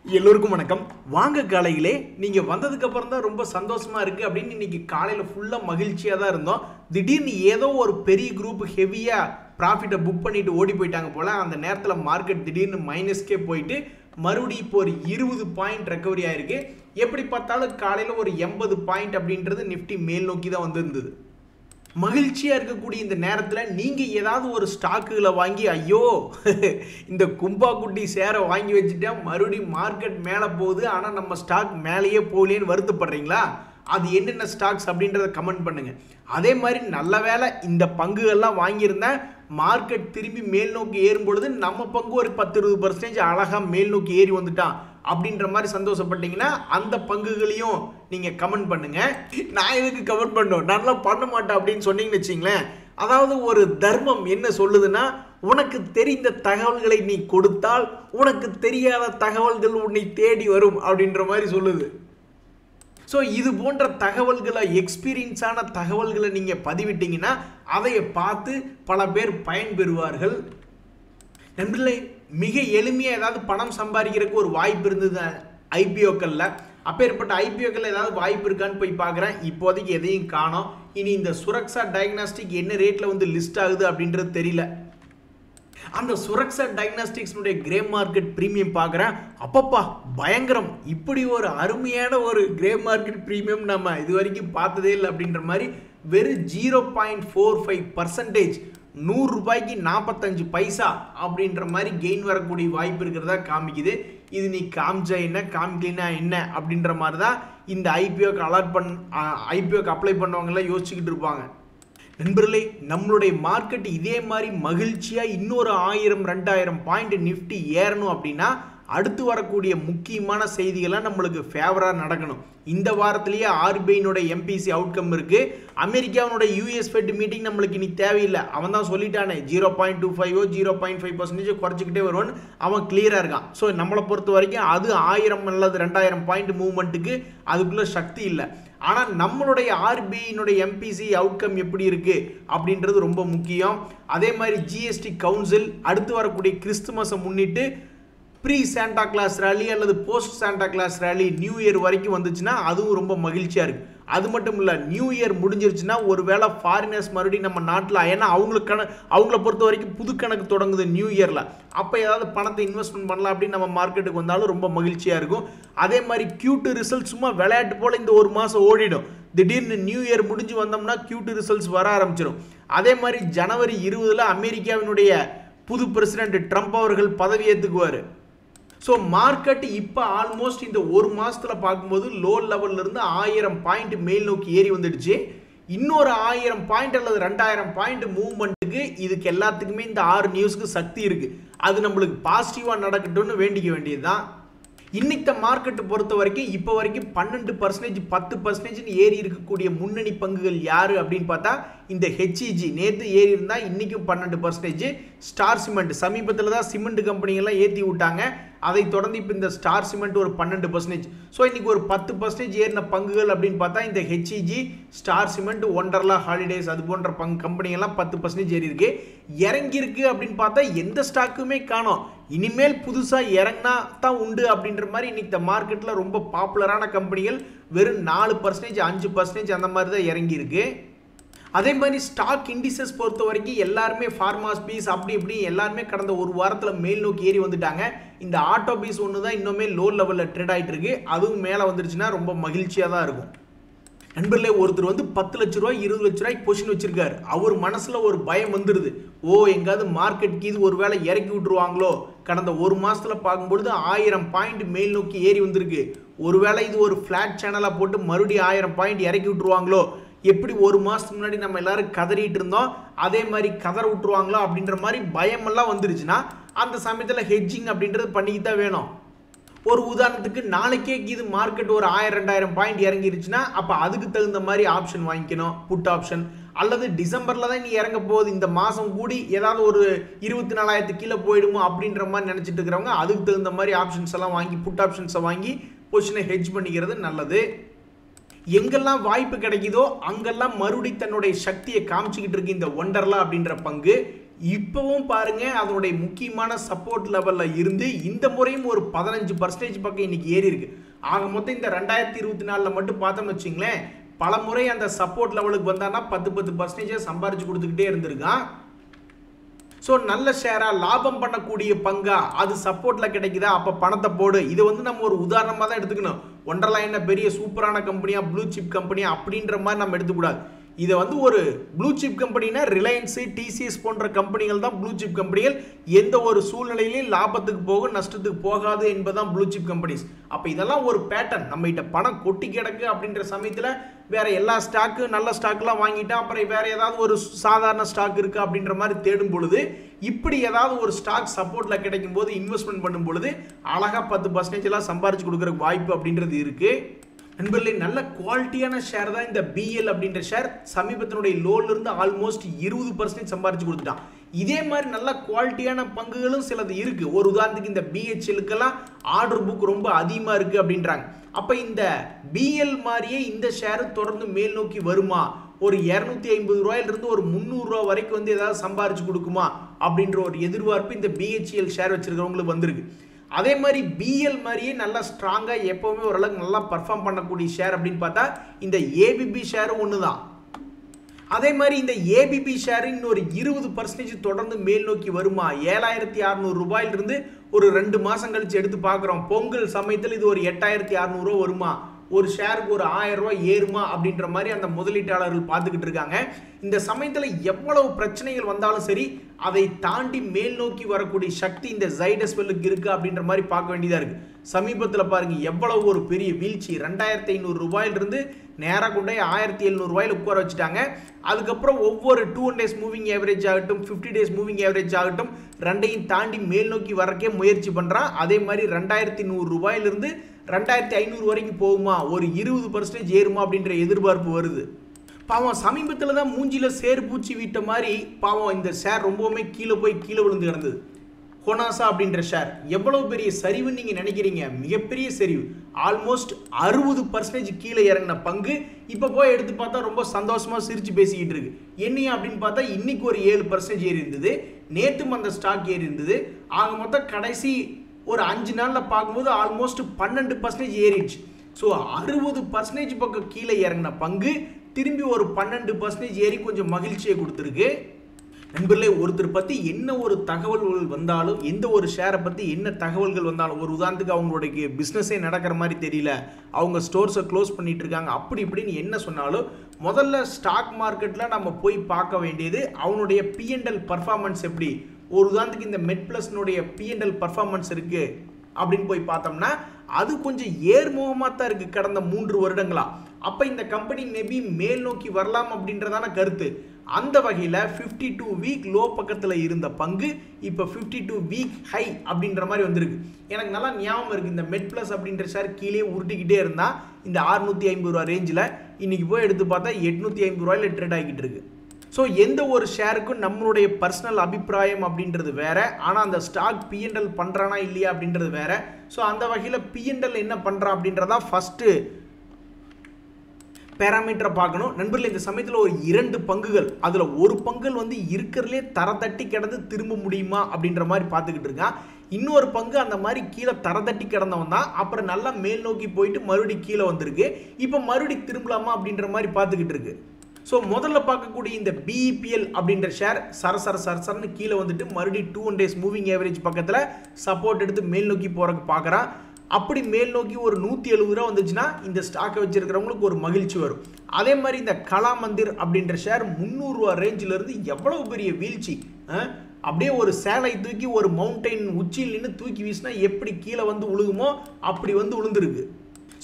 எல்லோருக்கும் வணக்கம். வாங்க காலையிலே நீங்க வந்ததுக்கு அப்புறம் தான் ரொம்ப சந்தோஷமா இருக்கு அப்படின்னு இன்னைக்கு காலையில ஃபுல்லா மகிழ்ச்சியா தான் இருந்தோம். திடீர்னு ஏதோ ஒரு பெரிய குரூப் ஹெவியா ப்ராஃபிட்டை புக் பண்ணிட்டு ஓடி போயிட்டாங்க போல. அந்த நேரத்தில் மார்க்கெட் திடீர்னு மைனஸ்கே போயிட்டு மறுபடியும் இப்போ ஒரு 20 பாயிண்ட் ரெக்கவரி ஆயிருக்கு. எப்படி பார்த்தாலும் காலையில் ஒரு 80 பாயிண்ட் அப்படின்றது நிஃப்டி மேல் நோக்கி தான் வந்திருந்தது. மகிழ்ச்சியாக இருக்கக்கூடிய இந்த நேரத்தில் நீங்கள் ஏதாவது ஒரு ஸ்டாக்குகளை வாங்கி ஐயோ இந்த கும்பா குட்டி ஷேரை வாங்கி வச்சுட்டா மறுபடியும் மார்க்கெட் மேலே போகுது, ஆனால் நம்ம ஸ்டாக் மேலேயே போகலேன்னு வருத்தப்படுறீங்களா? அது என்னென்ன ஸ்டாக்ஸ் அப்படின்றத கமெண்ட் பண்ணுங்கள். அதே மாதிரி நல்ல வேலை இந்த பங்குகள்லாம் வாங்கியிருந்தேன், மார்க்கெட் திரும்பி மேல் நோக்கி ஏறும் பொழுது நம்ம பங்கு ஒரு 10-20% அழகாக மேல் நோக்கி ஏறி வந்துட்டான் அப்படின்ற மாதிரி சந்தோஷப்பட்டீங்கன்னா அந்த பங்குகளையும் நீங்கள் கமெண்ட் பண்ணுங்க. நான் எதுக்கு கமெண்ட் பண்ணோம், நல்லா பண்ண மாட்டேன் அப்படின்னு சொன்னீங்கன்னு வச்சிங்களேன். அதாவது ஒரு தர்மம் என்ன சொல்லுதுன்னா, உனக்கு தெரிந்த தகவல்களை நீ கொடுத்தால் உனக்கு தெரியாத தகவல்கள் உன்னை தேடி வரும் அப்படின்ற மாதிரி சொல்லுது. ஸோ இது போன்ற தகவல்களை, எக்ஸ்பீரியன்ஸான தகவல்களை நீங்கள் பதிவிட்டீங்கன்னா அதை பார்த்து பல பேர் பயன்பெறுவார்கள். நண்பர்களே, மிக எளிமையாக ஏதாவது பணம் சம்பாதிக்கிறதுக்கு ஒரு வாய்ப்பு இருந்தது ஐபிஓக்களில். அப்பேற்பட்ட ஐபிஓக்களில் ஏதாவது வாய்ப்பு இருக்கான்னு போய் பார்க்குறேன். இப்போதைக்கு எதையும் காணோம். இனி இந்த சுரக்ஷா டயக்னாஸ்டிக் என்ன ரேட்டில் வந்து லிஸ்ட் ஆகுது அப்படின்றது தெரியல. அந்த சுரக்ஷா டயக்னாஸ்டிக்ஸ்னுடைய கிரே மார்க்கெட் பிரீமியம் பார்க்குறேன். அப்பப்பா பயங்கரம், இப்படி ஒரு அருமையான ஒரு கிரே மார்க்கெட் பிரீமியம் நம்ம இது வரைக்கும் பார்த்ததே இல்லை அப்படின்ற மாதிரி வெறும் 0.45% 100 ரூபாய்க்கு 45 பைசா அப்படின்ற மாதிரி கெயின் வரக்கூடிய வாய்ப்பு இருக்கிறதா காமிக்குது. இது நீ காமிச்சா என்ன, காமிக்கலனா என்ன அப்படின்ற மாதிரி தான் இந்த ஐபிஓக்கு அப்ளை பண்ணவங்களாம் யோசிச்சுக்கிட்டு இருப்பாங்க. நண்பர்களே, நம்மளுடைய மார்க்கெட் இதே மாதிரி மகிழ்ச்சியாக இன்னொரு 1000-2000 பாயிண்ட் நிஃப்டி ஏறணும் அப்படின்னா அடுத்து வரக்கூடிய முக்கியமான செய்திகள்லாம் நம்மளுக்கு ஃபேவராக நடக்கணும். இந்த வாரத்திலேயே ஆர்பிஐனுடைய எம்பிசி அவுட்கம் இருக்குது. அமெரிக்காவினுடைய யூஎஸ் ஃபெட் மீட்டிங் நம்மளுக்கு இனி தேவையில்லை. அவன் தான் சொல்லிட்டானே 0.25 0.5% குறைச்சிக்கிட்டே வருவான்னு அவன் கிளியராக இருக்கான். ஸோ நம்மளை பொறுத்த வரைக்கும் அது 1000 அல்லது 2000 பாயிண்ட் மூவ்மெண்ட்டுக்கு அதுக்குள்ளே சக்தி இல்லை. ஆனால் நம்மளுடைய ஆர்பிஐனுடைய எம்பிசி அவுட்கம் எப்படி இருக்குது அப்படின்றது ரொம்ப முக்கியம். அதே மாதிரி ஜிஎஸ்டி கவுன்சில் அடுத்து வரக்கூடிய கிறிஸ்துமஸை முன்னிட்டு ப்ரீ சாண்டா கிளாஸ் ரேலி அல்லது post Santa Claus rally new year வரைக்கும் வந்துச்சுன்னா அதுவும் ரொம்ப மகிழ்ச்சியாக இருக்குது. அது மட்டும் இல்லை, நியூ இயர் முடிஞ்சிருச்சுன்னா ஒரு வேளை ஃபாரினர்ஸ் மறுபடியும் நம்ம நாட்டில், ஏன்னா அவங்கள பொறுத்த வரைக்கும் புது கணக்கு தொடங்குது நியூ இயரில், அப்போ ஏதாவது பணத்தை இன்வெஸ்ட்மெண்ட் பண்ணலாம் அப்படின்னு நம்ம மார்க்கெட்டுக்கு வந்தாலும் ரொம்ப மகிழ்ச்சியாக இருக்கும். அதே மாதிரி Q2 ரிசல்ட் சும்மா விளையாட்டு போல் இந்த ஒரு மாதம் ஓடிடும். திடீர்னு நியூ இயர் முடிஞ்சு வந்தோம்னா Q2 ரிசல்ட்ஸ் வர ஆரம்பிச்சிடும். அதே மாதிரி ஜனவரி 20 அமெரிக்காவினுடைய புது பிரசிடென்ட் ட்ரம்ப் அவர்கள் பதவி ஏற்றுக்குவார். ஸோ மார்க்கெட் இப்போ ஆல்மோஸ்ட் இந்த ஒரு மாதத்தில் பார்க்கும்போது லோ லெவல்லேருந்து 1000 பாயிண்ட் மேல் நோக்கி ஏறி வந்துடுச்சு. இன்னொரு 1000 பாயிண்ட் அல்லது 2000 பாயிண்ட் மூவ்மெண்ட்டுக்கு இதுக்கு எல்லாத்துக்குமே இந்த 6 நியூஸ்க்கு சக்தி இருக்குது. அது நம்மளுக்கு பாசிட்டிவாக நடக்கட்டும்னு வேண்டிக்க வேண்டியது தான். இன்னைக்கு மார்க்கெட்டை பொறுத்த வரைக்கும் இப்போ வரைக்கும் 12% 10% ஏறி இருக்கக்கூடிய முன்னணி பங்குகள் யார் அப்படின்னு பார்த்தா இந்த ஹெச்இஜி நேற்று ஏறி இருந்தால் இன்றைக்கும் 12%. ஸ்டார் சிமெண்ட் சமீபத்தில் தான் சிமெண்ட் கம்பெனிகள்லாம் ஏற்றி விட்டாங்க. அதை தொடர்ந்து இப்போ இந்த ஸ்டார் சிமெண்ட் ஒரு 12%. ஸோ இன்றைக்கி ஒரு 10% ஏறின பங்குகள் அப்படின்னு பார்த்தா இந்த HEG, star cement, Wonderla holidays அது போன்ற கம்பெனிகள்லாம் 10% ஏறி இருக்கு. இறங்கியிருக்கு அப்படின்னு பார்த்தா எந்த ஸ்டாக்குமே காணோம். இனிமேல் புதுசாக இறங்கினா தான் உண்டு அப்படின்ற மாதிரி இன்னைக்கு மார்க்கெட்டில் ரொம்ப பாப்புலரான கம்பெனிகள் வெறும் 4%, 5% அந்த மாதிரி தான் இறங்கியிருக்கு. அதே மாதிரி ஸ்டாக் இண்டிசஸ் பொறுத்த வரைக்கும் எல்லாருமே ஃபார்மாஸ் பீஸ் அப்படி இப்படி எல்லாருமே கடந்த ஒரு வாரத்தில் மேல் நோக்கி ஏறி வந்துட்டாங்க. இந்த ஆட்டோ பீஸ் ஒன்று தான் இன்னுமே லோ லெவலில் ட்ரேட் ஆகிட்டு இருக்கு. அதுவும் மேலே வந்துருச்சுன்னா ரொம்ப மகிழ்ச்சியாக தான் இருக்கும். நண்பர்களே, ஒருத்தர் வந்து 10 லட்ச ரூபாய் 20 லட்ச ரூபாய்க்கு பொசிஷன் வச்சிருக்காரு. அவர் மனசில் ஒரு பயம் வந்துடுது, எங்காவது மார்க்கெட்டுக்கு இது ஒரு வேளை இறக்கி விட்டுருவாங்களோ. கடந்த ஒரு மாதத்தில் பார்க்கும்பொழுது 1000 பாயிண்ட் மேல் நோக்கி ஏறி வந்திருக்கு. ஒருவேளை இது ஒரு ஃப்ளாட் சேனலாக போட்டு மறுபடியும் 1000 பாயிண்ட் இறக்கி விட்டுருவாங்களோ. எப்படி ஒரு மாதத்துக்கு முன்னாடி நம்ம எல்லாரும் கதறிட்டு இருந்தோம் அதே மாதிரி கதற விட்டுருவாங்களோ அப்படின்ற மாதிரி பயமெல்லாம் வந்துருச்சுன்னா அந்த சமயத்தில் ஹெட்ஜிங் அப்படின்றது பண்ணிக்கிட்டு தான் வேணும். ஒரு உதாரணத்துக்கு நாளைக்கே இது மார்க்கெட் ஒரு 1000-2000 பாயிண்ட் இறங்கிருச்சுன்னா அப்போ அதுக்கு தகுந்த மாதிரி ஆப்ஷன் வாங்கிக்கணும், புட் ஆப்ஷன். அல்லது டிசம்பரில் தான் நீ இறங்க போகுது, இந்த மாதம் கூடி ஏதாவது ஒரு 24,000 கீழே போயிடுமோ அப்படின்ற மாதிரி நினச்சிட்டு இருக்கிறவங்க அதுக்கு தகுந்த மாதிரி ஆப்ஷன்ஸ் எல்லாம் வாங்கி புட் ஆப்ஷன்ஸை வாங்கி பொசிஷனை ஹெட்ஜ் பண்ணிக்கிறது நல்லது. எங்கெல்லாம் வாய்ப்பு கிடைக்குதோ அங்கெல்லாம் மறுபடி தன்னுடைய சக்தியை காமிச்சிக்கிட்டு இருக்கு இந்த ஒண்டர்லா அப்படின்ற பங்கு. இப்பவும் பாருங்க அதனுடைய முக்கியமான சப்போர்ட் லெவல்ல இருந்து இந்த முறையும் ஒரு 15% பக்கம் இன்னைக்கு ஏறி இருக்கு. ஆக மொத்தம் இந்த 2024ல மட்டும் பார்த்தோம்னு வச்சுங்களேன், பல முறை அந்த சப்போர்ட் லெவலுக்கு வந்தானா 10% சம்பாரிச்சு கொடுத்துக்கிட்டே இருந்திருக்கான். ஸோ நல்ல ஷேரா லாபம் பண்ணக்கூடிய பங்கா அது சப்போர்ட்ல கிடைக்குதா, அப்ப பணத்தை போடு. இதை நம்ம ஒரு உதாரணமா தான் எடுத்துக்கணும். ஒன்றரை என்ன பெரிய சூப்பரான கம்பெனியா, ப்ளூ சிப் கம்பெனியா அப்படின்ற மாதிரி நம்ம எடுத்துக்கூடாது. இதை ஒரு ப்ளூ சிப் கம்பெனினா ரிலையன்ஸ், டிசிஎஸ் போன்ற கம்பெனிகள் தான் ப்ளூ சிப் கம்பெனிகள். எந்த ஒரு சூழ்நிலையிலையும் லாபத்துக்கு போகும், நஷ்டத்துக்கு போகாது என்பதுதான் ப்ளூ சிப் கம்பெனிஸ். அப்போ இதெல்லாம் ஒரு பேட்டர்ன். நம்ம கிட்ட பணம் கொட்டி கிடக்கு அப்படின்ற சமயத்தில் வேற எல்லா ஸ்டாக்கு நல்ல ஸ்டாக்லாம் வாங்கிட்டா அப்புறம் வேற ஏதாவது ஒரு சாதாரண ஸ்டாக் இருக்கு அப்படின்ற மாதிரி தேடும் பொழுது இப்படி ஏதாவது ஒரு ஸ்டாக் சப்போர்ட்ல கிடைக்கும் போது இன்வெஸ்ட்மெண்ட் பண்ணும் பொழுது அழகா 10% எல்லாம் சம்பாரிச்சு கொடுக்குற வாய்ப்பு அப்படின்றது இருக்கு. நண்பர்களே, நல்ல குவாலிட்டியான ஷேர் தான் இந்த பிஎல் அப்படின்ற ஷேர். சமீபத்தினுடைய லோல இருந்து ஆல்மோஸ்ட் 20% சம்பாரிச்சு கொடுத்துட்டான். இதே மாதிரி நல்ல குவாலிட்டியான பங்குகளும் சிலது இருக்கு. ஒரு உதாரணத்துக்கு இந்த பிஹெச்எலுக்கெல்லாம் ஆர்டர் புக் ரொம்ப அதிகமா இருக்கு அப்படின்றாங்க. அப்ப இந்த பிஎல் மாதிரியே இந்த ஷேர் தொடர்ந்து மேல் நோக்கி வருமா, ஒரு 250 ரூபாயிலிருந்து ஒரு 300 ரூபாய் வரைக்கும் ஏதாவது சம்பாரிச்சு கொடுக்குமா அப்படின்ற ஒரு எதிர்பார்ப்பு இந்த பிஹெச்எல் ஷேர் வச்சிருக்கிறவங்களுக்கு வந்திருக்கு. அதே மாதிரி பிஎல் மாதிரியே நல்லா ஸ்ட்ராங்கா எப்பவுமே ஓரளவுக்கு நல்லா பர்ஃபார்ம் பண்ணக்கூடிய ஷேர் அப்படின்னு பார்த்தா இந்த ஏபிபி ஷேரும் ஒண்ணுதான். அதே மாதிரி இந்த ஏபிபி ஷேர் இன்னொரு 20% தொடர்ந்து மேல் நோக்கி வருமா, 7600 ரூபாயிலிருந்து ஒரு 2 மாசம் கழிச்சு எடுத்து பார்க்குறோம். பொங்கல் சமயத்தில் இது ஒரு 8600 ரூபா வருமா, ஒரு ஷேருக்கு ஒரு 1000 ரூபாய் ஏறுமா அப்படின்ற மாதிரி அந்த முதலீட்டாளர்கள் பார்த்துக்கிட்டு இருக்காங்க. இந்த சமயத்தில் எவ்வளவு பிரச்சனைகள் வந்தாலும் சரி அதை தாண்டி மேல் நோக்கி வரக்கூடிய சக்தி இந்த ஜைடஸ் வெல்லுக்கு இருக்கு அப்படின்ற மாதிரி பார்க்க வேண்டியதா இருக்கு. சமீபத்தில் பாருங்க எவ்வளவு ஒரு பெரிய வீழ்ச்சி, 2500 ரூபாயிலிருந்து நேராக கொண்டே 1700 ரூபாயில் உட்கார வச்சுட்டாங்க. அதுக்கப்புறம் ஒவ்வொரு 200 டேஸ் மூவிங் ஆவரேஜ் ஆகட்டும், 50 டேஸ் மூவிங் ஆவரேஜ் ஆகட்டும், ரெண்டையும் தாண்டி மேல் நோக்கி வரக்கே முயற்சி பண்றான். அதே மாதிரி 2100 ரூபாயிலிருந்து 2500 வரைக்கும் போகுமா, ஒரு 20% ஏறுமா அப்படின்ற எதிர்பார்ப்பு வருது. பாவம் சமீபத்தில் தான் மூஞ்சில சேர் பூச்சி விட்ட மாதிரி பாவம் இந்த ஷேர் ரொம்பவுமே கீழே விழுந்து கிடந்தது. ஹொனாசா அப்படின்ற ஷேர் எவ்வளவு பெரிய சரிவுன்னு நீங்க நினைக்கிறீங்க, மிகப்பெரிய சரிவு. ஆல்மோஸ்ட் 60% கீழே இறங்கின பங்கு இப்ப போய் எடுத்து பார்த்தா ரொம்ப சந்தோஷமா சிரிச்சு பேசிக்கிட்டு இருக்கு. என்னையா அப்படின்னு பார்த்தா இன்னைக்கு ஒரு 7% ஏறி இருந்தது, நேத்தும் அந்த ஸ்டாக் ஏறி இருந்தது. ஆக மொத்தம் கடைசி ஒரு 5 நாள்ல பார்க்கும்போது ஆல்மோஸ்ட் 12% ஏறிடுச்சு. ஸோ 60% பக்கம் கீழே இறங்கின பங்கு திரும்பி ஒரு 12% ஏறி கொஞ்சம் மகிழ்ச்சியை கொடுத்துருக்கு. நண்பர்களே, ஒருத்தர் பத்தி என்ன ஒரு தகவல்கள் வந்தாலும், எந்த ஒரு ஷேரை பத்தி என்ன தகவல்கள் வந்தாலும், ஒரு உதாரணத்துக்கு அவங்களுடைய பிஸ்னஸே நடக்கிற மாதிரி தெரியல, அவங்க ஸ்டோர்ஸை க்ளோஸ் பண்ணிட்டு இருக்காங்க, அப்படி இப்படின்னு என்ன சொன்னாலும் முதல்ல ஸ்டாக் மார்க்கெட்ல நம்ம போய் பார்க்க வேண்டியது அவனுடைய P&L பர்ஃபார்மன்ஸ் எப்படி. ஒரு உதாரணத்துக்கு இந்த மெட்பிளஸ்னுடைய P&L பர்ஃபார்மன்ஸ் இருக்கு அப்படின்னு போய் பார்த்தோம்னா அது கொஞ்சம் ஏர்முகமாக தான் இருக்கு கடந்த 3 வருடங்களா. அப்ப இந்த கம்பெனி மேபி மேல் நோக்கி வரலாம் அப்படின்றதான கருத்து. அந்த வகையில் 52 வீக் லோ பக்கத்தில் இருந்த பங்கு இப்போ 52 வீக் ஹை அப்படின்ற மாதிரி வந்திருக்கு. எனக்கு நல்லா ஞாபகம் இருக்கு, இந்த மெட்பிளஸ் அப்படின்ற ஷேர் கீழே உருட்டிக்கிட்டே இருந்தா இந்த 650 ரூபா ரேஞ்சில் இன்னைக்கு போய் எடுத்து பார்த்தா 850 ரூபாயில ட்ரேட் ஆகிட்டு இருக்கு. ஸோ எந்த ஒரு ஷேருக்கும் நம்மளுடைய பர்சனல் அபிப்பிராயம் அப்படின்றது வேற, ஆனால் அந்த ஸ்டாக் P&L பண்ணுறானா இல்லையா அப்படின்றது வேற. ஸோ அந்த வகையில் P&L என்ன பண்ணுறான் அப்படின்றதா ஃபர்ஸ்ட் பேராமீட்டரை பார்க்கணும். நண்பர்களே, இந்த சமயத்தில் ஒரு 2 பங்குகள், அதில் ஒரு பங்குகள் இருக்கிறதுலே தரத்தட்டி கிடந்து திரும்ப முடியுமா அப்படின்ற மாதிரி பார்த்துக்கிட்டு இருக்கான். இன்னொரு பங்கு அந்த மாதிரி கீழே தரத்தட்டி கிடந்தவன் தான், அப்புறம் நல்லா மேல் நோக்கி போயிட்டு மறுபடியும் கீழே வந்திருக்கு. இப்போ மறுபடியும் திரும்பலாமா அப்படின்ற மாதிரி பார்த்துக்கிட்டு இருக்கு. ஸோ முதல்ல பார்க்கக்கூடிய இந்த BEPL அப்படின்ற ஷேர் சரசரன்னு கீழே வந்துட்டு மறுபடியும் 200 டேஸ் மூவிங் ஆவரேஜ் பக்கத்தில் சப்போர்ட் எடுத்து மேல் நோக்கி போறதுக்கு பார்க்குறான். அப்படி மேல் நோக்கி ஒரு 170 ரூபா வந்துச்சுன்னா இந்த ஸ்டாக்கை வச்சிருக்கிறவங்களுக்கு ஒரு மகிழ்ச்சி வரும். அதே மாதிரி இந்த கலாமந்திர் அப்படின்ற ஷேர் 300 ரூபா ரேஞ்சில் இருந்து எவ்வளவு பெரிய வீழ்ச்சி, அப்படியே ஒரு சேலை தூக்கி ஒரு மவுண்டைன் உச்சியில் நின்று தூக்கி வீசினா எப்படி கீழே உழுகுமோ அப்படி விழுந்துருக்கு.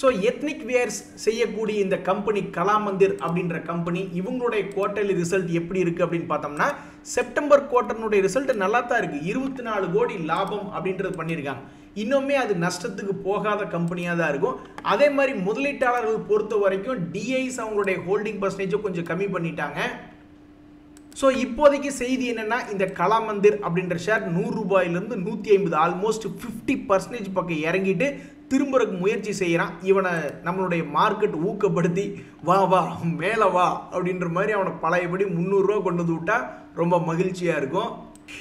ஸோ எத்னிக் வேர்ஸ் செய்யக்கூடிய இந்த கம்பெனி கலாமந்திர் அப்படின்ற கம்பெனி, இவங்களுடைய குவார்டர்லி ரிசல்ட் எப்படி இருக்கு அப்படின்னு பார்த்தோம்னா செப்டம்பர் குவார்டர்னுடைய ரிசல்ட் நல்லா தான் இருக்கு. 24 கோடி லாபம் அப்படின்றது பண்ணியிருக்காங்க. இன்னுமே அது நஷ்டத்துக்கு போகாத கம்பெனியாக தான் இருக்கும். அதே மாதிரி முதலீட்டாளர்கள் பொறுத்த வரைக்கும் டிஐஸ் அவங்களுடைய ஹோல்டிங் பர்சன்டேஜை கொஞ்சம் கம்மி பண்ணிட்டாங்க. ஸோ இப்போதைக்கு செய்தி என்னன்னா இந்த கலாமந்திர் அப்படின்ற ஷேர் 100 ரூபாயிலிருந்து 150 ஆல்மோஸ்ட் 50% பக்கம் இறங்கிட்டு திரும்புறதுக்கு முயற்சி செய்கிறான். இவனை நம்மளுடைய மார்க்கெட் ஊக்கப்படுத்தி வா மேலே வா அப்படின்ற மாதிரி அவனை பழையபடி 300 ரூபா கொண்டு வந்து விட்டா ரொம்ப மகிழ்ச்சியாக இருக்கும்.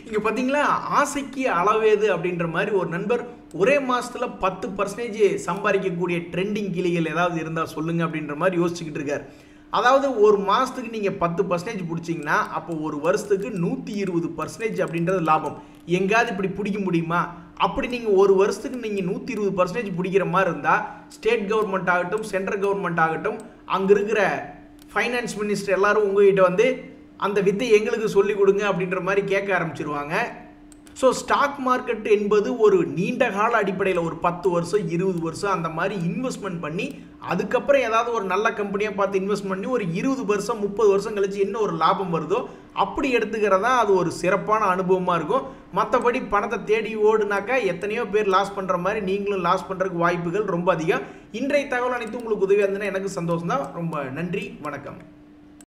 இங்க பாத்தீங்களா, ஆசைக்கு அளவேது அப்படின்ற மாதிரி ஒரு நண்பர் ஒரே மாசத்துல 10% சம்பாதிக்கக்கூடிய ட்ரெண்டிங் கிளிகள் ஏதாவது இருந்தா சொல்லுங்க அப்படின்ற மாதிரி யோசிச்சுக்கிட்டு இருக்காரு. அதாவது ஒரு மாசத்துக்கு நீங்க 10% பிடிச்சீங்கன்னா அப்போ ஒரு வருஷத்துக்கு 120% அப்படின்றது லாபம். எங்காவது இப்படி பிடிக்க முடியுமா? அப்படி நீங்க ஒரு வருஷத்துக்கு நீங்க 120% பிடிக்கிற மாதிரி இருந்தா ஸ்டேட் கவர்மெண்ட் ஆகட்டும், சென்ட்ரல் கவர்மெண்ட் ஆகட்டும், அங்க இருக்கிற ஃபைனான்ஸ் மினிஸ்டர் எல்லாரும் உங்ககிட்ட வந்து அந்த வித்தை எங்களுக்கு சொல்லிக் கொடுங்க அப்படின்ற மாதிரி கேட்க ஆரம்பிச்சிருவாங்க. ஸோ ஸ்டாக் மார்க்கெட் என்பது ஒரு நீண்ட கால அடிப்படையில் ஒரு 10 வருஷம் 20 வருஷம் அந்த மாதிரி இன்வெஸ்ட்மெண்ட் பண்ணி அதுக்கப்புறம் ஏதாவது ஒரு நல்ல கம்பெனியாக பார்த்து இன்வெஸ்ட் பண்ணி ஒரு 20 வருஷம் 30 வருஷம் கழிச்சு என்ன ஒரு லாபம் வருதோ அப்படி எடுத்துக்கிறதா அது ஒரு சிறப்பான அனுபவமாக இருக்கும். மற்றபடி பணத்தை தேடி ஓடுனாக்கா எத்தனையோ பேர் லாஸ் பண்ணுற மாதிரி நீங்களும் லாஸ் பண்ணுறதுக்கு வாய்ப்புகள் ரொம்ப அதிகம். இன்றைய தகவல் அனைத்து உங்களுக்கு உதவியாக இருந்ததுன்னா எனக்கு சந்தோஷம் தான். ரொம்ப நன்றி, வணக்கம்.